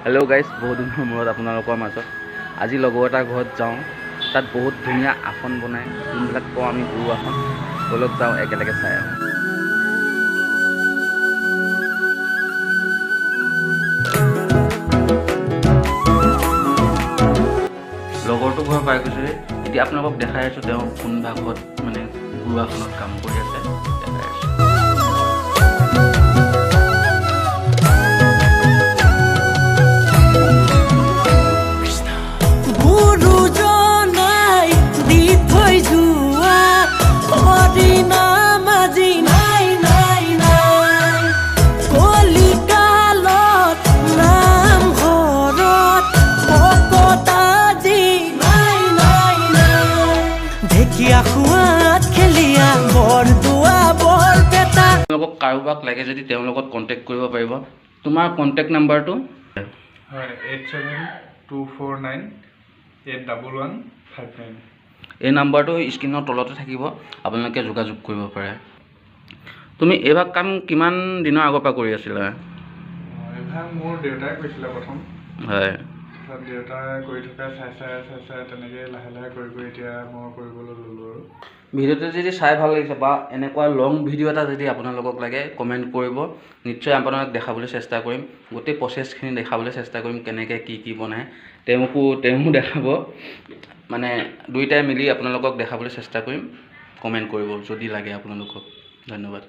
Hello' guys, বহুত দিনৰ মূৰত আপোনালোকৰ মাজত আজি লগৰ এটা ঘৰত যাওঁ। তাত বহুত ধুনীয়া আসন বনায়, যোনবিলাক কওঁ আমি গুৰু আসন। বলক যাওঁ, একেলগে চাই আহোঁ। লগৰটো ঘৰ পাই গৈছে। এতিয়া আপোনালোকক দেখাই আছোঁ তেওঁ কোন ভাগত মানে গুৰু আসনত কাম কৰি আছে, দেখাই আছোঁ। আপোনালোকক কাৰোবাক লাগে যদি তেওঁৰ লগত কণ্টেক্ট কৰিব পাৰিব। তোমাৰ কণ্টেক্ট নাম্বাৰটো? হয়, 8724981159। এই নাম্বাৰটো স্ক্ৰীনৰ তলতে থাকিব, আপোনালোকে যোগাযোগ কৰিব পাৰে। তুমি এইভাগ কাম কিমান দিনৰ আগৰ পৰা কৰি আছিলা? এইভাগ মোৰ দেউতাই কৰিছিলে প্ৰথম। হয়, দেউতাই কৰি থকা চাই তেনেকৈ লাহে লাহে কৰি এতিয়া মই কৰিবলৈ ল'লোঁ আৰু। ভিডিঅ'টো যদি চাই ভাল লাগিছে বা এনেকুৱা লং ভিডিঅ' এটা যদি আপোনালোকক লাগে কমেণ্ট কৰিব, নিশ্চয় আপোনালোক দেখাবলৈ চেষ্টা কৰিম। গোটেই প্ৰচেছখিনি দেখাবলৈ চেষ্টা কৰিম, কেনেকৈ কি বনায় তেওঁ দেখাব। মানে দুইটাই মিলি আপোনালোকক দেখাবলৈ চেষ্টা কৰিম। কমেণ্ট কৰিব যদি লাগে আপোনালোকক। ধন্যবাদ।